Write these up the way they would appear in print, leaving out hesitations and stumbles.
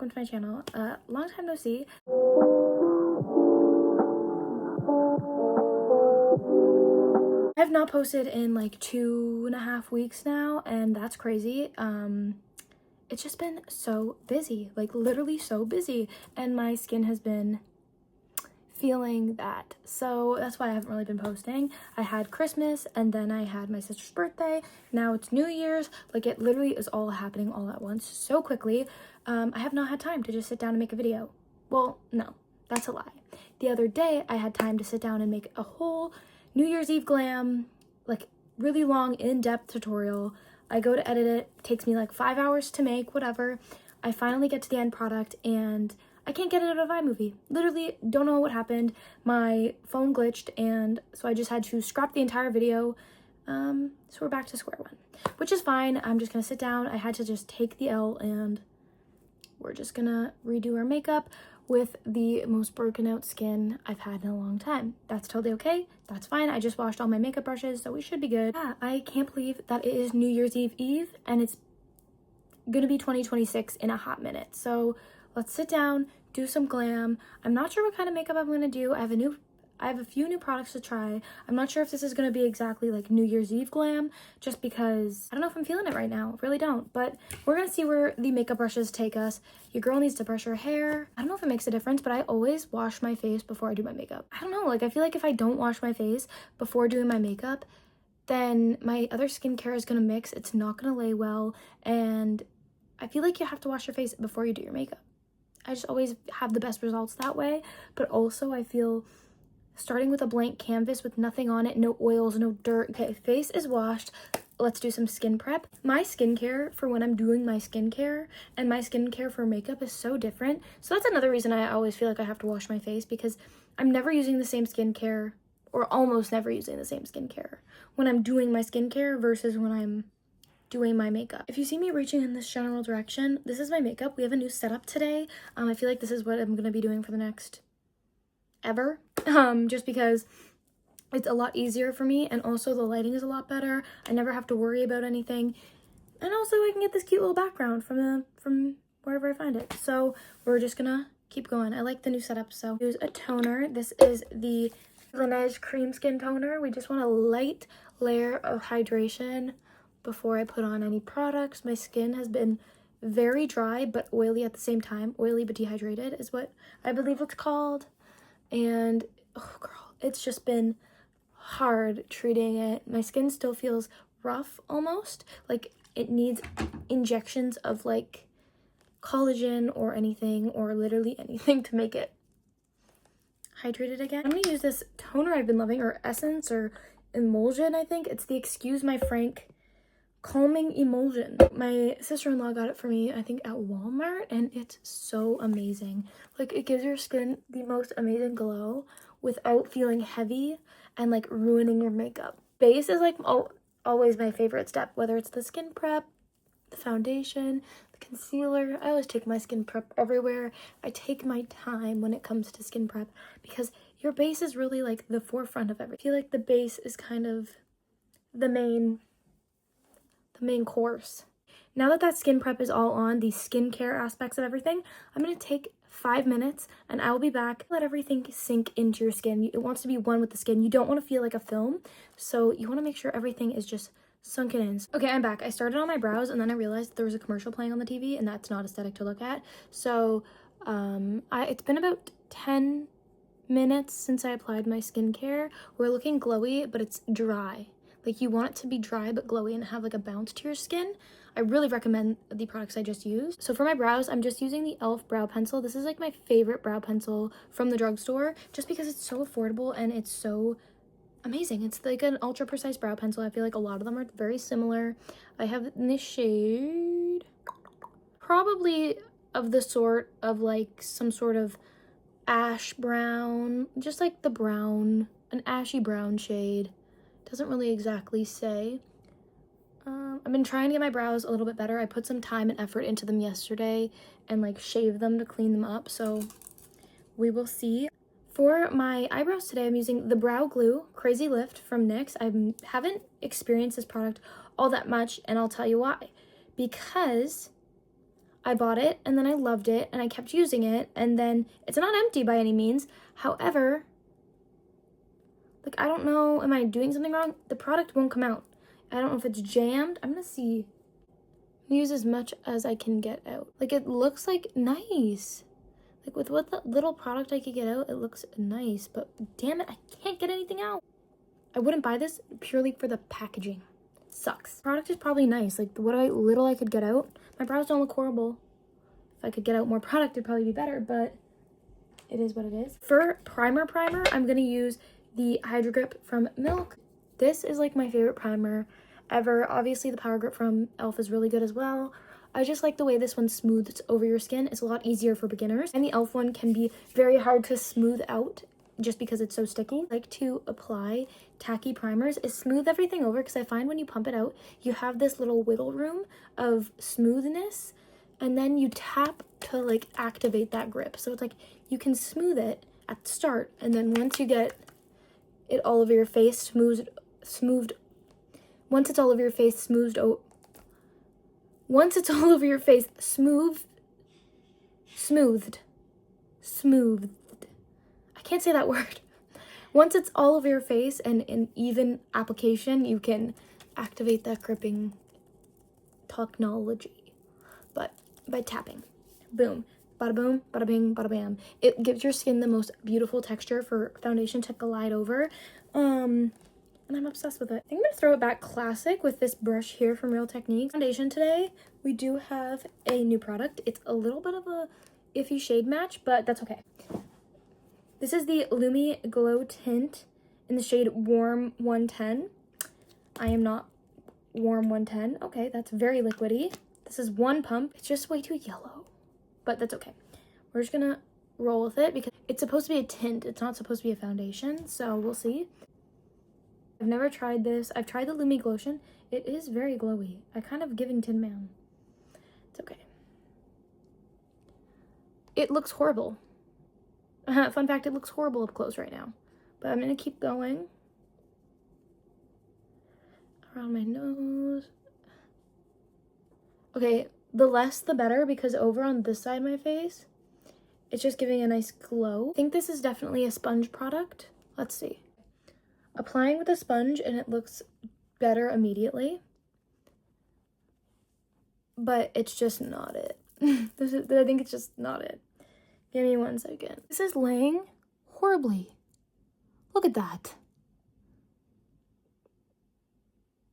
welcome to my channel. Long time no see. I have not posted in like 2.5 weeks now, and that's crazy. It's just been so busy, like literally so busy, and my skin has been feeling that, so that's why I haven't really been posting. I had Christmas, and then I had my sister's birthday. Now it's New Year's. Like, it literally is all happening all at once so quickly. I have not had time to just sit down and make a video. Well, no, that's a lie. The other day I had time to sit down and make a whole New Year's Eve glam, like really long in-depth tutorial. I go to edit it, takes me like 5 hours to make, whatever. I finally get to the end product, and I can't get it out of iMovie. Literally, don't know what happened. My phone glitched, and so I just had to scrap the entire video. So we're back to square one, which is fine. I'm just gonna sit down. I had to just take the L, and we're just gonna redo our makeup with the most broken out skin I've had in a long time. That's totally okay. That's fine. I just washed all my makeup brushes, so we should be good. Yeah, I can't believe that it is New Year's Eve, and it's gonna be 2026 in a hot minute. So let's sit down, do some glam. I'm not sure what kind of makeup I'm gonna do. I have a few new products to try. I'm not sure if this is gonna be exactly like New Year's Eve glam, just because I don't know if I'm feeling it right now. Really don't. But we're gonna see where the makeup brushes take us. Your girl needs to brush her hair. I don't know if it makes a difference, but I always wash my face before I do my makeup. I don't know, like I feel like if I don't wash my face before doing my makeup, then my other skincare is gonna mix. It's not gonna lay well, and I feel like you have to wash your face before you do your makeup. I just always have the best results that way, but also I feel starting with a blank canvas with nothing on it, no oils, no dirt. Okay, face is washed. Let's do some skin prep. My skincare for when I'm doing my skincare and my skincare for makeup is so different. So that's another reason I always feel like I have to wash my face, because I'm never using the same skincare, or almost never using the same skincare when I'm doing my skincare versus when I'm doing my makeup. If you see me reaching in this general direction, this is my makeup. We have a new setup today. I feel like this is what I'm gonna be doing for the next ever, just because it's a lot easier for me, and also the lighting is a lot better. I never have to worry about anything, and also I can get this cute little background from wherever I find it. So we're just gonna keep going. I like the new setup. So use a toner. This is the Laneige Cream Skin Toner. We just want a light layer of hydration before I put on any products. My skin has been very dry but oily at the same time. Oily but dehydrated is what I believe it's called. And oh girl, it's just been hard treating it. My skin still feels rough almost, like it needs injections of like collagen or anything, or literally anything to make it hydrated again. I'm gonna use this toner I've been loving, or essence, or emulsion. I think it's the Excuse My Frank calming emulsion. My sister-in-law got it for me, I think at Walmart, and it's so amazing. Like, it gives your skin the most amazing glow without feeling heavy and like ruining your makeup. Base is like always my favorite step, whether it's the skin prep, the foundation, the concealer. I always take my skin prep everywhere. I take my time when it comes to skin prep, because your base is really like the forefront of everything. I feel like the base is kind of the main course. Now that skin prep is all on, the skincare aspects of everything, I'm going to take 5 minutes and I will be back. Let everything sink into your skin. It wants to be one with the skin. You don't want to feel like a film, so you want to make sure everything is just sunken in. Okay, I'm back. I started on my brows, and then I realized there was a commercial playing on the TV, and that's not aesthetic to look at. So it's been about 10 minutes since I applied my skincare. We're looking glowy, but it's dry. Like, you want it to be dry but glowy and have like a bounce to your skin. I really recommend the products I just used. So for my brows, I'm just using the e.l.f. brow pencil. This is like my favorite brow pencil from the drugstore, just because it's so affordable and it's so amazing. It's like an ultra precise brow pencil. I feel like a lot of them are very similar. I have in this shade, probably of the sort of like some sort of ash brown, just like the brown, an ashy brown shade. Doesn't really exactly say. I've been trying to get my brows a little bit better. I put some time and effort into them yesterday and like shaved them to clean them up, so we will see. For my eyebrows today, I'm using the Brow Glue Crazy Lift from NYX. I haven't experienced this product all that much, and I'll tell you why. Because I bought it and then I loved it and I kept using it, and then it's not empty by any means. However, like, I don't know, am I doing something wrong? The product won't come out. I don't know if it's jammed. I'm gonna see. Use as much as I can get out. Like, it looks like nice. Like, with what the little product I could get out, it looks nice, but damn it, I can't get anything out. I wouldn't buy this purely for the packaging. Sucks. Product is probably nice. Like, what little I could get out. My brows don't look horrible. If I could get out more product, it'd probably be better, but it is what it is. For primer, I'm gonna use the Hydro Grip from Milk. This is like my favorite primer ever. Obviously, the Power Grip from e.l.f. is really good as well. I just like the way this one smooths over your skin. It's a lot easier for beginners. And the e.l.f. one can be very hard to smooth out just because it's so sticky. I like to apply tacky primers is smooth everything over, because I find when you pump it out, you have this little wiggle room of smoothness, and then you tap to like activate that grip. So it's like you can smooth it at the start, and then once you get it all over your face smoothed, once it's all over your face smoothed, once it's all over your face smoothed, I can't say that word. Once it's all over your face and in even application, you can activate that gripping technology, but by tapping. Boom. Bada boom, bada bing, bada bam. It gives your skin the most beautiful texture for foundation to glide over. And I'm obsessed with it. I think I'm gonna throw it back classic with this brush here from Real Techniques. Foundation today, we do have a new product. It's a little bit of a iffy shade match, but that's okay. This is the Lumi Glow Tint in the shade Warm 110. I am not Warm 110. Okay, that's very liquidy. This is one pump. It's just way too yellow, but that's okay. We're just gonna roll with it because it's supposed to be a tint. It's not supposed to be a foundation, so we'll see. I've never tried this. I've tried the Lumi Glotion. It is very glowy. I kind of giving Tin Man. It's okay. It looks horrible. Fun fact, it looks horrible up close right now. But I'm gonna keep going. Around my nose. Okay, the less the better, because over on this side of my face, it's just giving a nice glow. I think this is definitely a sponge product. Let's see. Applying with a sponge and it looks better immediately. But it's just not it. I think it's just not it. Give me 1 second. This is laying horribly. Look at that.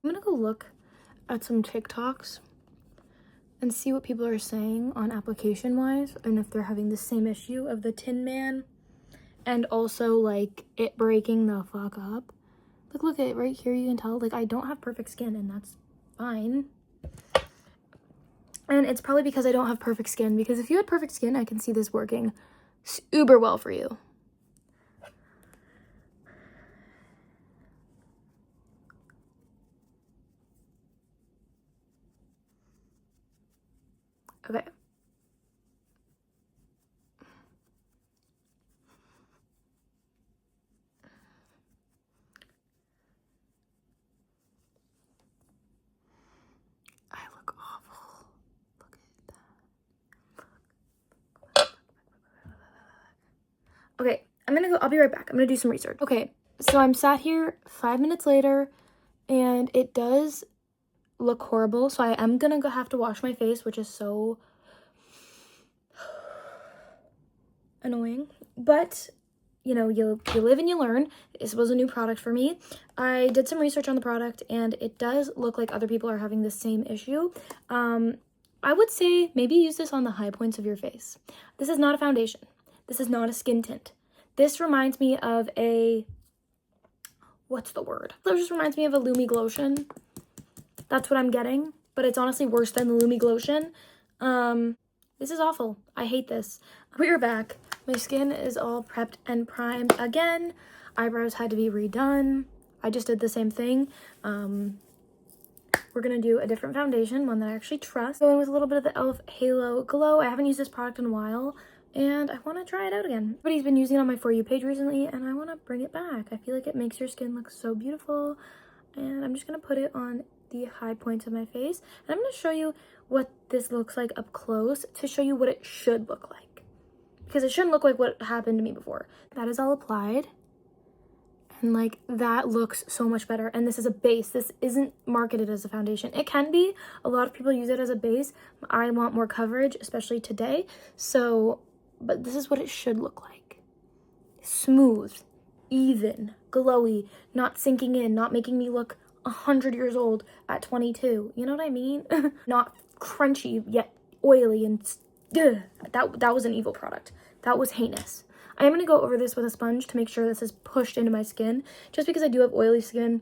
I'm gonna go look at some TikToks and see what people are saying on application-wise, and if they're having the same issue of the Tin Man, and also like it breaking the fuck up. Like, look at it right here, you can tell, like, I don't have perfect skin, and that's fine. And it's probably because I don't have perfect skin, because if you had perfect skin, I can see this working uber well for you. Okay. I look awful. Look at that. Okay, I'll be right back. I'm gonna do some research. Okay, so I'm sat here 5 minutes later, and it does look horrible. So I am gonna have to wash my face, which is so annoying. But, you know, you live and you learn. This was a new product for me. I did some research on the product, and it does look like other people are having the same issue. I would say maybe use this on the high points of your face. This is not a foundation. This is not a skin tint. This reminds me of a, what's the word? This just reminds me of a Lumi Glotion. That's what I'm getting, but it's honestly worse than the Lumi Glotion. This is awful. I hate this. We're back. My skin is all prepped and primed again. Eyebrows had to be redone. I just did the same thing. We're gonna do a different foundation, one that I actually trust. Going with a little bit of the e.l.f. Halo Glow. I haven't used this product in a while, and I want to try it out again. Everybody's been using it on my For You page recently, and I want to bring it back. I feel like it makes your skin look so beautiful, and I'm just gonna put it on the high points of my face. And I'm going to show you what this looks like up close to show you what it should look like. Because it shouldn't look like what happened to me before. That is all applied. And like that looks so much better. And this is a base. This isn't marketed as a foundation. It can be. A lot of people use it as a base. I want more coverage, especially today. So, but this is what it should look like. Smooth, even, glowy, not sinking in, not making me look 100 years old at 22. You know what I mean? Not crunchy, yet oily and ugh. That was an evil product. That was heinous. I am going to go over this with a sponge to make sure this is pushed into my skin, just because I do have oily skin,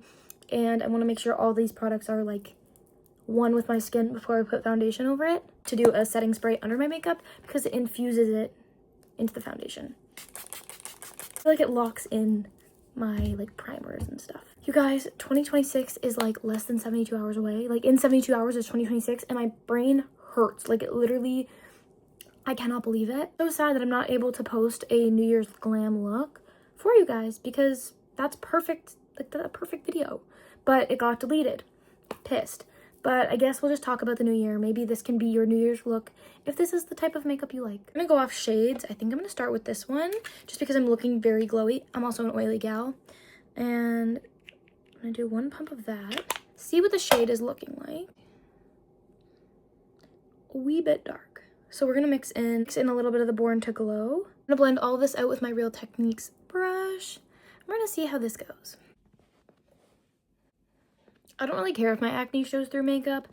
and I want to make sure all these products are like one with my skin before I put foundation over it, to do a setting spray under my makeup, because it infuses it into the foundation. I feel like it locks in my like primers and stuff. You guys, 2026 is like less than 72 hours away. Like in 72 hours is 2026, and my brain hurts. Like it literally, I cannot believe it. So sad that I'm not able to post a New Year's glam look for you guys, because that's perfect, like the perfect video. But it got deleted. Pissed. But I guess we'll just talk about the new year. Maybe this can be your New Year's look if this is the type of makeup you like. I'm gonna go off shades. I think I'm gonna start with this one just because I'm looking very glowy. I'm also an oily gal. And I'm gonna do one pump of that. See what the shade is looking like. A wee bit dark. So we're gonna mix in a little bit of the Born to Glow. I'm gonna blend all this out with my Real Techniques brush. We're gonna see how this goes. I don't really care if my acne shows through makeup.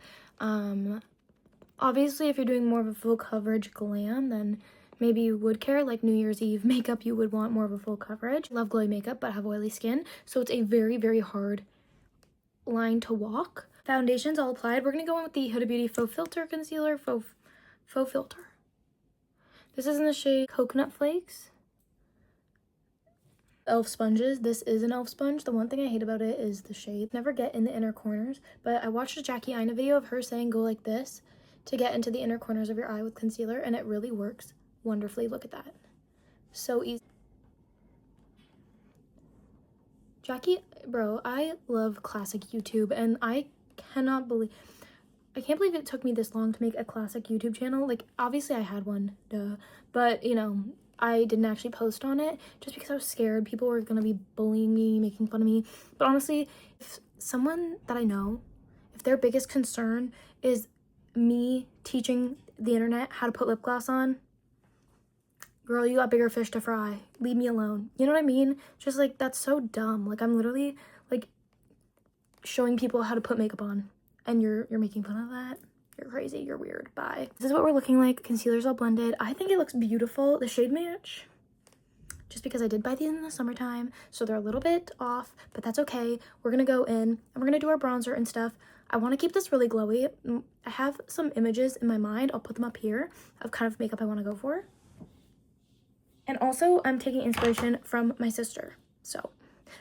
Obviously, if you're doing more of a full coverage glam, then maybe you would care. Like New Year's Eve makeup, you would want more of a full coverage. I love glowy makeup, but I have oily skin, so it's a very, very hard line to walk. Foundation's all applied. We're gonna go in with the Huda Beauty Faux Filter Concealer, Faux Filter. This is in the shade Coconut Flakes. E.L.F. sponges. This is an E.L.F. sponge. The one thing I hate about it is the shape. Never get in the inner corners, but I watched a Jackie Aina video of her saying go like this to get into the inner corners of your eye with concealer, and it really works wonderfully. Look at that. So easy. Jackie, bro, I love classic YouTube, and I can't believe it took me this long to make a classic YouTube channel. Like, obviously I had one, duh, but, you know, I didn't actually post on it just because I was scared people were gonna be bullying me, making fun of me. But honestly, if someone that I know, if their biggest concern is me teaching the internet how to put lip gloss on, girl, you got bigger fish to fry. Leave me alone. You know what I mean? Just like, that's so dumb. Like, I'm literally like showing people how to put makeup on, and you're making fun of that. You're crazy. You're weird. Bye. This is what we're looking like. Concealer's all blended. I think it looks beautiful. The shade match, just because I did buy these in the summertime, so they're a little bit off, but that's okay. We're gonna go in and we're gonna do our bronzer and stuff. I want to keep this really glowy. I have some images in my mind. I'll put them up here of kind of makeup I want to go for. And also, I'm taking inspiration from my sister. So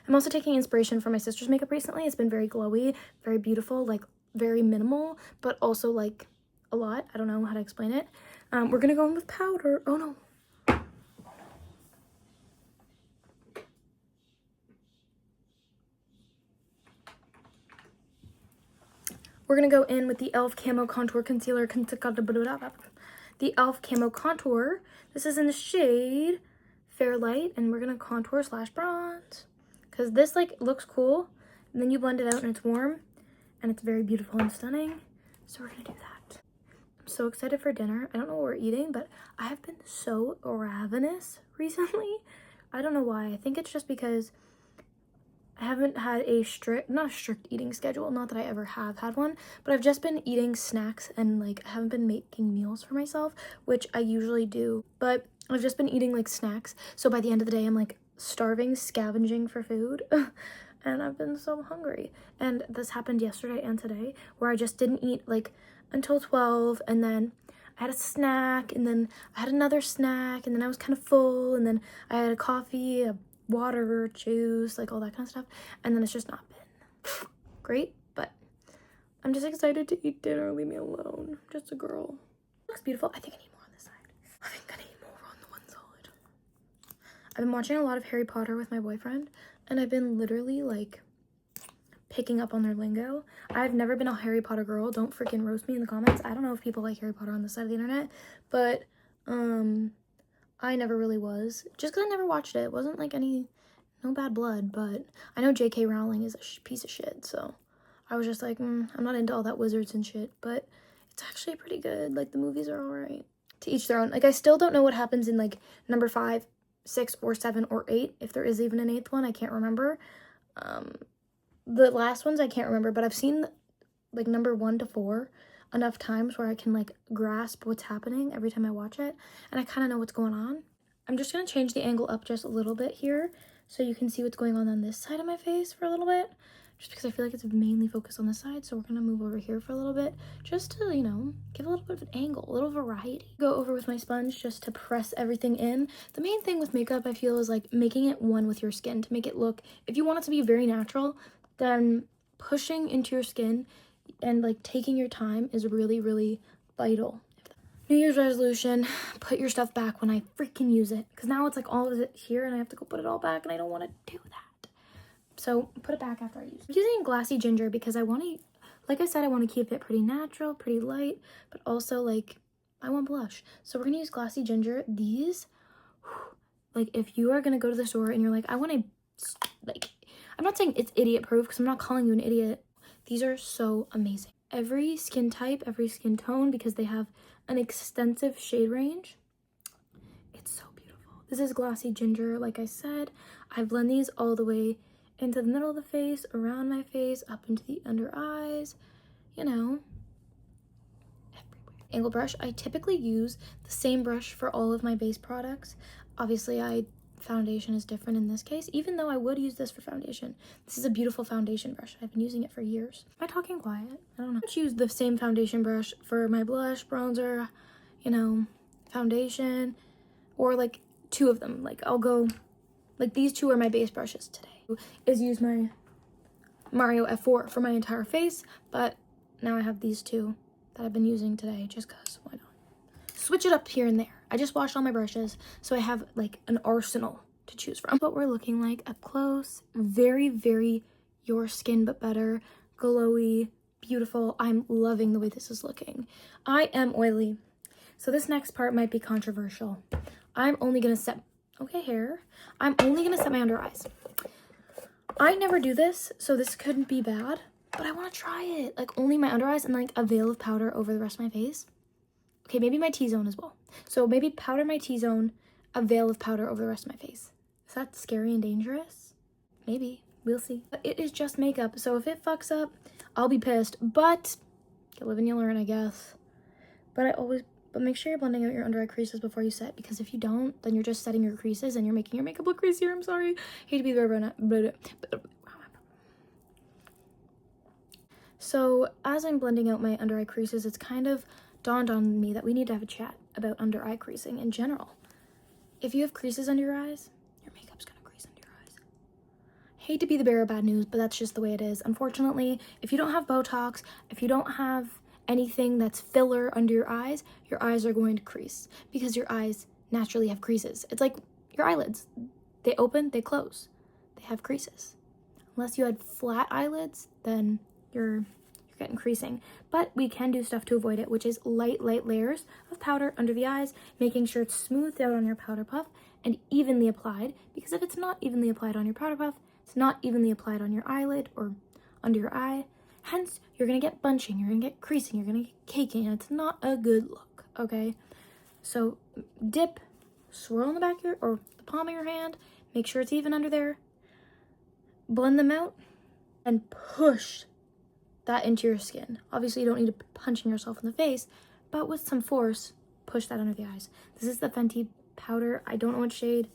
I'm also taking inspiration from my sister's makeup recently. It's been very glowy, very beautiful, like very minimal, but also like a lot. I don't know how to explain it. We're gonna go in with powder. Oh no. We're gonna go in with the e.l.f. Camo Contour Concealer. The e.l.f. Camo Contour. This is in the shade Fairlight, and we're gonna contour slash bronze, because this like looks cool, and then you blend it out and it's warm, and it's very beautiful and stunning. So we're gonna do that. I'm so excited for dinner. I don't know what we're eating, but I have been so ravenous recently. I don't know why. I think it's just because I haven't had not a strict eating schedule, not that I ever have had one, but I've just been eating snacks, and like I haven't been making meals for myself, which I usually do, but I've just been eating like snacks. So by the end of the day, I'm like starving, scavenging for food, and I've been so hungry. And this happened yesterday and today, where I just didn't eat like until 12, and then I had a snack, and then I had another snack, and then I was kind of full, and then I had a coffee, a water, juice, like all that kind of stuff, and then it's just not been great. But I'm just excited to eat dinner. Leave me alone. I'm just a girl. Looks beautiful. I think I need more on this side. I think I need more on the one side. I've been watching a lot of Harry Potter with my boyfriend, and I've been literally like picking up on their lingo. I've never been a Harry Potter girl. Don't freaking roast me in the comments. I don't know if people like Harry Potter on this side of the internet, but I never really was. Just because I never watched it. It wasn't like no bad blood, but I know J.K. Rowling is a piece of shit, so I was just like, I'm not into all that wizards and shit, but it's actually pretty good. Like, the movies are alright. To each their own. Like, I still don't know what happens in, like, number 5, 6, or 7, or 8, if there is even an 8th one. I can't remember. The last ones I can't remember, but I've seen, like, number 1 to 4 enough times where I can, like, grasp what's happening every time I watch it, and I kind of know what's going on. I'm just going to change the angle up just a little bit here so you can see what's going on this side of my face for a little bit, just because I feel like it's mainly focused on this side. So we're going to move over here for a little bit just to, you know, give a little bit of an angle, a little variety. Go over with my sponge just to press everything in. The main thing with makeup, I feel, is like making it one with your skin to make it look, if you want it to be very natural, then pushing into your skin and like taking your time is really, really vital. New Year's resolution, put your stuff back when I freaking use it, because now it's like all of it here and I have to go put it all back and I don't want to do that. So put it back after I use it. I'm using Glassy Ginger because I want to, like I said, I want to keep it pretty natural, pretty light, but also like I want blush. So we're going to use Glassy Ginger. These, like, if you are going to go to the store and you're like, I want to, like, I'm not saying it's idiot proof because I'm not calling you an idiot. These are so amazing. Every skin type, every skin tone, because they have an extensive shade range. It's so beautiful. This is Glassy Ginger, like I said. I blend these all the way into the middle of the face, around my face, up into the under eyes, you know, everywhere. Angle brush, I typically use the same brush for all of my base products. Obviously, foundation is different in this case, even though I would use this for foundation. This is a beautiful foundation brush. I've been using it for years. Am I talking quiet? I don't know. I use the same foundation brush for my blush, bronzer, you know, foundation, or like 2 of them. Like I'll go, like these 2 are my base brushes today. Is use my Mario F4 for my entire face, but now I have these 2 that I've been using today just because, why not? Switch it up here and there. I just washed all my brushes, so I have like an arsenal to choose from. What we're looking like up close. Very, very your skin but better, glowy, beautiful. I'm loving the way this is looking. I am oily, so this next part might be controversial. I'm only gonna set, okay, hair. I'm only gonna set my under eyes. I never do this, so this couldn't be bad, but I want to try it. Like only my under eyes and like a veil of powder over the rest of my face. Okay, maybe my T-zone as well. So maybe powder my T-zone, a veil of powder over the rest of my face. Is that scary and dangerous? Maybe. We'll see. But it is just makeup, so if it fucks up, I'll be pissed. But you live and you learn, I guess. But make sure you're blending out your under eye creases before you set, because if you don't, then you're just setting your creases and you're making your makeup look crazier. I'm sorry. Hate to be there, but so as I'm blending out my under eye creases, it's kind of dawned on me that we need to have a chat about under eye creasing in general. If you have creases under your eyes, your makeup's gonna crease under your eyes. Hate to be the bearer of bad news, but that's just the way it is. Unfortunately, if you don't have Botox, if you don't have anything that's filler under your eyes are going to crease because your eyes naturally have creases. It's like your eyelids. They open, they close. They have creases. Unless you had flat eyelids, then you're getting creasing. But we can do stuff to avoid it, which is light layers of powder under the eyes, making sure it's smoothed out on your powder puff and evenly applied, because if it's not evenly applied on your powder puff, it's not evenly applied on your eyelid or under your eye. Hence, you're gonna get bunching, you're gonna get creasing, you're gonna get caking, and it's not a good look, okay? So dip, swirl in the back of your, or the palm of your hand, make sure it's even under there, blend them out, and push that into your skin. Obviously, you don't need to be punching yourself in the face, but with some force, push that under the eyes. This is the Fenty powder. I don't know what shade.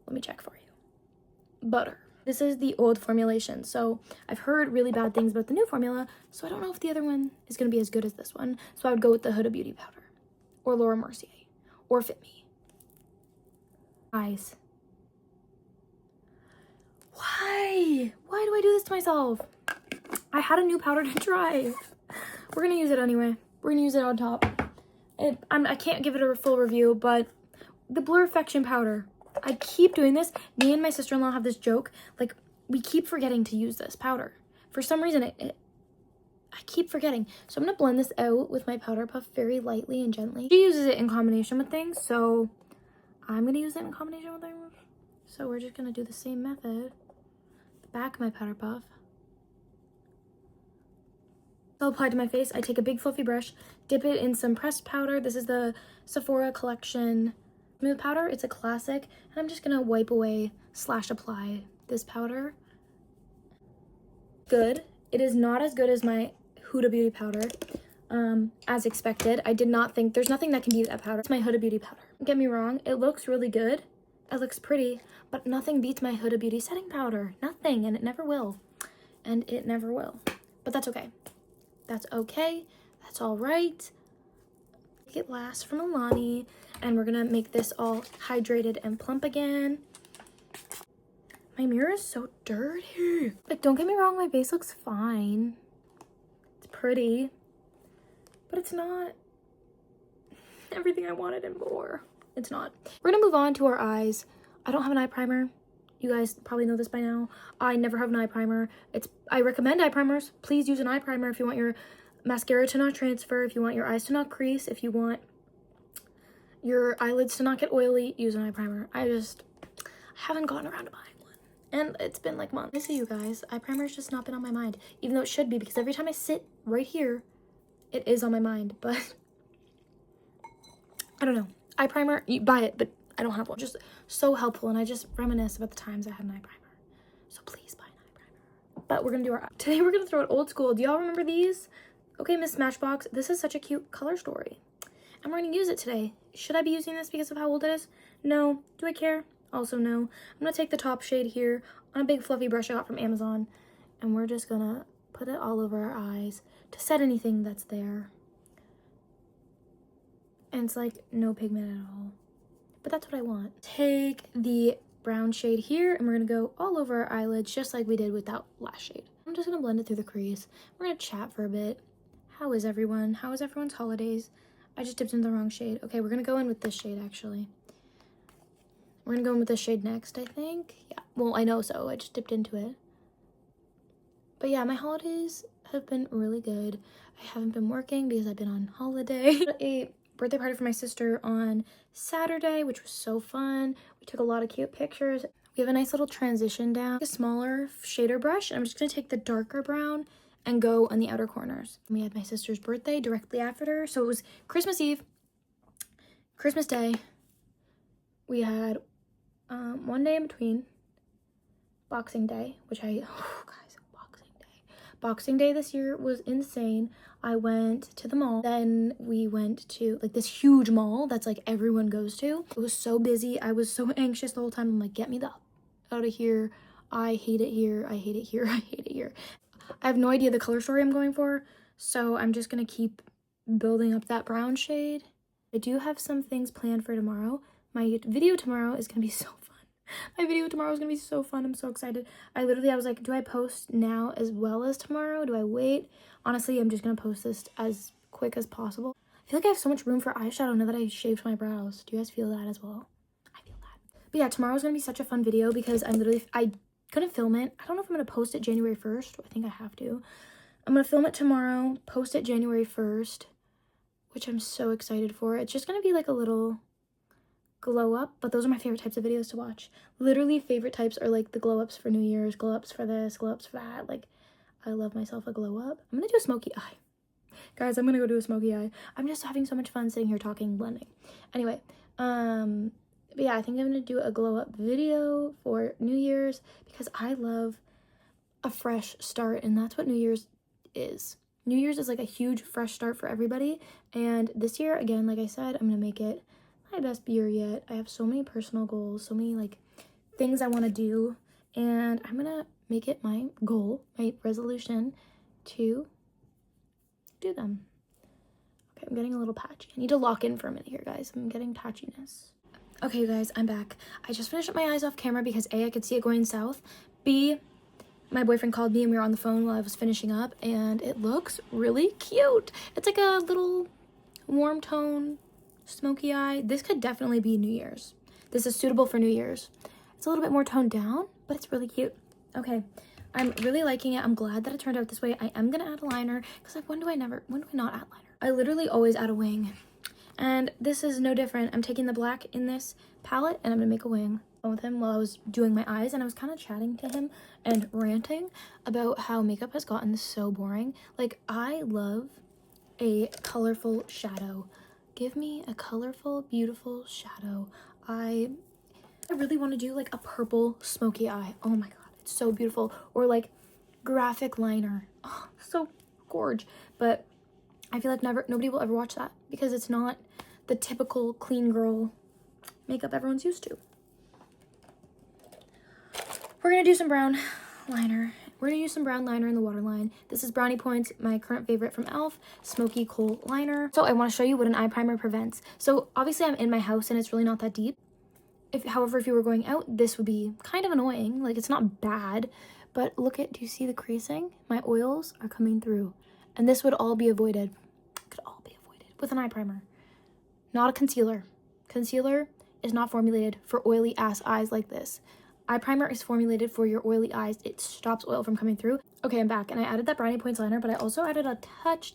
Let me check for you. Butter. This is the old formulation, so I've heard really bad things about the new formula, so I don't know if the other one is going to be as good as this one. So I would go with the Huda Beauty powder, or Laura Mercier, or Fit Me. Eyes. Why? Why do I do this to myself? I had a new powder to try. We're going to use it anyway. We're going to use it on top. I can't give it a full review, but the Blurrfection powder. I keep doing this. Me and my sister-in-law have this joke. Like, we keep forgetting to use this powder For some reason, I keep forgetting. So I'm going to blend this out with my powder puff very lightly and gently. She uses it in combination with things, so I'm going to use it in combination with things. So we're just going to do the same method. The back of my powder puff. So applied to my face, I take a big fluffy brush, dip it in some pressed powder. This is the Sephora Collection Smooth Powder. It's a classic. And I'm just going to wipe away / apply this powder. Good. It is not as good as my Huda Beauty powder, as expected. I did not think, there's nothing that can beat that powder. It's my Huda Beauty powder. Don't get me wrong, it looks really good. It looks pretty, but nothing beats my Huda Beauty setting powder. Nothing, and it never will. And it never will. But that's okay. That's okay. That's all right. It lasts from Alani, and we're gonna make this all hydrated and plump again. My mirror is so dirty. Like, don't get me wrong, my face looks fine. It's pretty, but it's not everything I wanted and more. It's not. We're gonna move on to our eyes. I don't have an eye primer. You guys probably know this by now. I never have an eye primer. I recommend eye primers. Please use an eye primer if you want your mascara to not transfer, if you want your eyes to not crease, if you want your eyelids to not get oily, use an eye primer. I haven't gotten around to buying one. And it's been like months. I see you guys, eye primer's just not been on my mind. Even though it should be, because every time I sit right here, it is on my mind. But I don't know. Eye primer, you buy it, but I don't have one. Just so helpful, and I just reminisce about the times I had an eye primer. So please buy an eye primer. But we're gonna do our, today we're gonna throw it old school. Do y'all remember these? Okay, Miss Smashbox, this is such a cute color story. And we're gonna use it today. Should I be using this because of how old it is? No. Do I care? Also no. I'm gonna take the top shade here on a big fluffy brush I got from Amazon, and we're just gonna put it all over our eyes to set anything that's there. And it's like no pigment at all. But that's what I want. Take the brown shade here, and we're gonna go all over our eyelids just like we did with that last shade. I'm just gonna blend it through the crease. We're gonna chat for a bit. How is everyone? How is everyone's holidays? I just dipped into the wrong shade. Okay, we're gonna go in with this shade actually. We're gonna go in with this shade next, I think. Yeah, well, I know so. I just dipped into it. But yeah, my holidays have been really good. I haven't been working because I've been on holiday. A birthday party for my sister on Saturday, which was so fun. We took a lot of cute pictures. We have a nice little transition down. A smaller shader brush, and I'm just gonna take the darker brown and go on the outer corners. We had my sister's birthday directly after, so it was Christmas Eve, Christmas Day. We had one day in between, Boxing Day, which Boxing Day this year was insane. I went to the mall. Then we went to like this huge mall that's like everyone goes to. It was so busy. I was so anxious the whole time. I'm like, get me the out of here. I hate it here. I hate it here. I hate it here. I have no idea the color story I'm going for, so I'm just gonna keep building up that brown shade. I do have some things planned for tomorrow. My video tomorrow is gonna be so fun. My video tomorrow is gonna be so fun. I'm so excited. I was like, do I post now as well as tomorrow? Do I wait? Honestly, I'm just gonna post this as quick as possible. I feel like I have so much room for eyeshadow now that I shaved my brows. Do you guys feel that as well? I feel that. But yeah, tomorrow's gonna be such a fun video because I couldn't film it. I don't know if I'm gonna post it January 1st. I think I have to. I'm gonna film it tomorrow, post it January 1st, which I'm so excited for. It's just gonna be like a little glow up, but those are my favorite types of videos to watch. Literally favorite types are like the glow ups for New Year's, glow ups for this, glow ups for that. Like, I love myself a glow up. I'm gonna do a smoky eye. Guys, I'm gonna go do a smoky eye. I'm just having so much fun sitting here talking, blending. Anyway, but yeah, I think I'm gonna do a glow up video for New Year's because I love a fresh start, and that's what New Year's is. New Year's is like a huge fresh start for everybody, and this year, again, like I said, I'm gonna make it my best year yet. I have so many personal goals, so many like things I want to do, and I'm gonna make it my goal, my resolution to do them. Okay, I'm getting a little patchy. I need to lock in for a minute here, guys. I'm getting patchiness. Okay, you guys, I'm back. I just finished up my eyes off camera because A, I could see it going south. B, my boyfriend called me and we were on the phone while I was finishing up, and it looks really cute. It's like a little warm tone smoky eye. This could definitely be New Year's. This is suitable for New Year's. It's a little bit more toned down, but it's really cute. Okay, I'm really liking it. I'm glad that it turned out this way. I am gonna add a liner because like when do I not add liner? I literally always add a wing, and this is no different. I'm taking the black in this palette and I'm gonna make a wing with him while I was doing my eyes, and I was kind of chatting to him and ranting about how makeup has gotten so boring. Like, I love a colorful shadow. Give me a colorful, beautiful shadow. I really want to do like a purple smoky eye. Oh my god, it's so beautiful. Or like graphic liner. Oh, so gorge. But I feel like nobody will ever watch that because it's not the typical clean girl makeup everyone's used to. We're gonna do some brown liner. We're gonna use some brown liner in the waterline. This is Brownie Points, my current favorite from e.l.f. Smoky Kohl Liner. So I want to show you what an eye primer prevents. So obviously I'm in my house and it's really not that deep. However, if you were going out, this would be kind of annoying. Like, it's not bad, but look at, do you see the creasing? My oils are coming through, and this would all be avoided. Could all be avoided with an eye primer, not a concealer. Concealer is not formulated for oily ass eyes like this. Eye primer is formulated for your oily eyes. It stops oil from coming through. Okay, I'm back, and I added that Brownie Points liner, but I also added a touch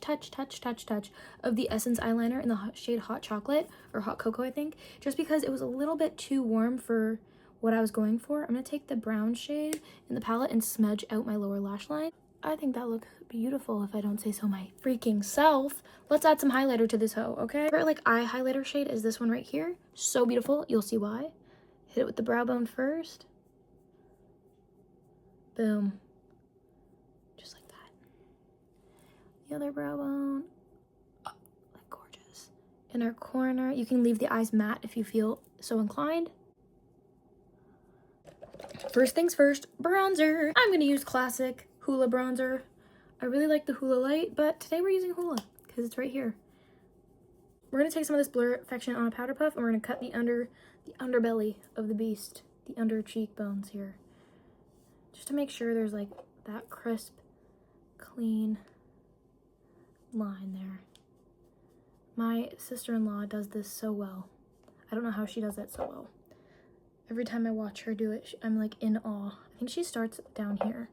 of the Essence eyeliner in the shade Hot Chocolate, or Hot Cocoa, I think, just because it was a little bit too warm for what I was going for. I'm gonna take the brown shade in the palette and smudge out my lower lash line. I think that looks beautiful if I don't say so my freaking self. Let's add some highlighter to this hoe, okay? Favorite like eye highlighter shade is this one right here. So beautiful, you'll see why. Hit it with the brow bone first. Boom. Just like that. The other brow bone. Oh, like gorgeous. Inner corner. You can leave the eyes matte if you feel so inclined. First things first, bronzer. I'm gonna use classic Hoola bronzer. I really like the Hoola light, but today we're using Hoola because it's right here. We're gonna take some of this Blur Perfection on a powder puff, and we're gonna cut the underbelly of the beast, the under cheekbones here, just to make sure there's like that crisp, clean line there. My sister-in-law does this so well. I don't know how she does that so well. Every time I watch her do it, I'm like in awe. I think she starts down here.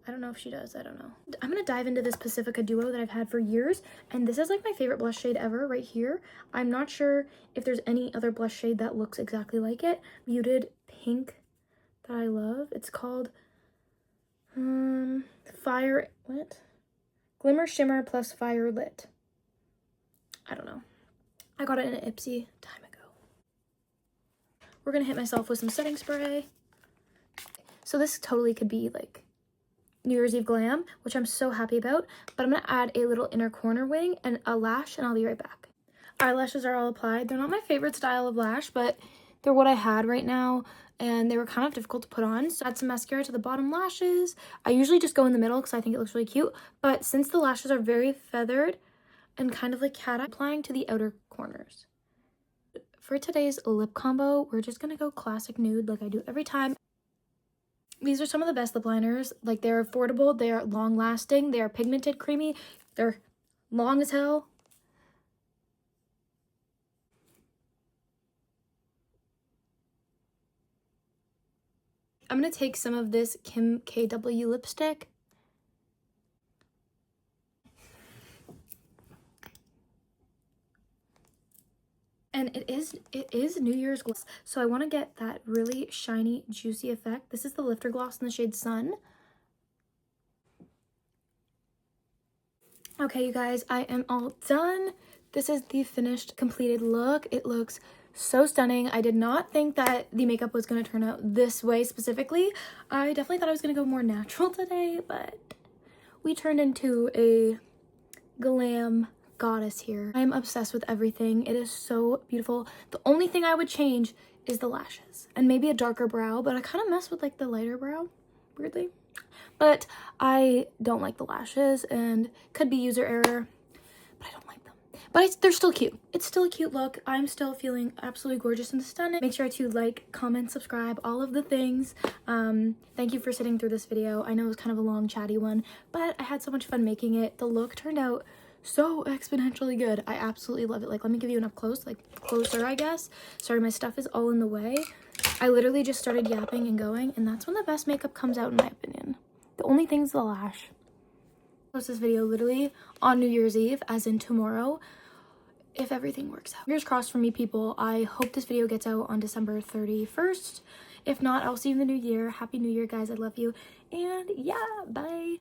I don't know if she does, I don't know. I'm gonna dive into this Pacifica Duo that I've had for years, and this is like my favorite blush shade ever right here. I'm not sure if there's any other blush shade that looks exactly like it. Muted pink that I love. It's called Glimmer Shimmer plus Fire Lit. I don't know. I got it in an Ipsy time ago. We're gonna hit myself with some setting spray. So this totally could be like New Year's Eve glam, which I'm so happy about, but I'm gonna add a little inner corner wing and a lash, and I'll be right back. Eyelashes are all applied. They're not my favorite style of lash, but they're what I had right now, and they were kind of difficult to put on. So add some mascara to the bottom lashes. I usually just go in the middle because I think it looks really cute, but since the lashes are very feathered and kind of like cat eye, applying to the outer corners. For today's lip combo, we're just gonna go classic nude like I do every time. These are some of the best lip liners. Like, they're affordable, they are long lasting, they are pigmented, creamy, they're long as hell. I'm gonna take some of this Kim KW lipstick. And it is New Year's gloss, so I want to get that really shiny, juicy effect. This is the Lifter Gloss in the shade Sun. Okay, you guys, I am all done. This is the finished, completed look. It looks so stunning. I did not think that the makeup was going to turn out this way specifically. I definitely thought I was going to go more natural today, but we turned into a glam goddess here. I am obsessed with everything. It is so beautiful. The only thing I would change is the lashes and maybe a darker brow, but I kind of mess with like the lighter brow, weirdly. But I don't like the lashes, and could be user error, but I don't like them. But they're still cute. It's still a cute look. I'm still feeling absolutely gorgeous and stunning. Make sure to like, comment, subscribe, all of the things. Thank you for sitting through this video. I know it was kind of a long, chatty one, but I had so much fun making it. The look turned out so exponentially good. I absolutely love it. Like, let me give you an up close, like closer, I guess. Sorry, my stuff is all in the way. I literally just started yapping and going, and that's when the best makeup comes out in my opinion. The only thing's the lash. Post this video literally on New Year's Eve, as in tomorrow, if everything works out. Fingers crossed for me, people. I hope this video gets out on December 31st. If not, I'll see you in the new year. Happy New Year, guys. I love you. And yeah, bye.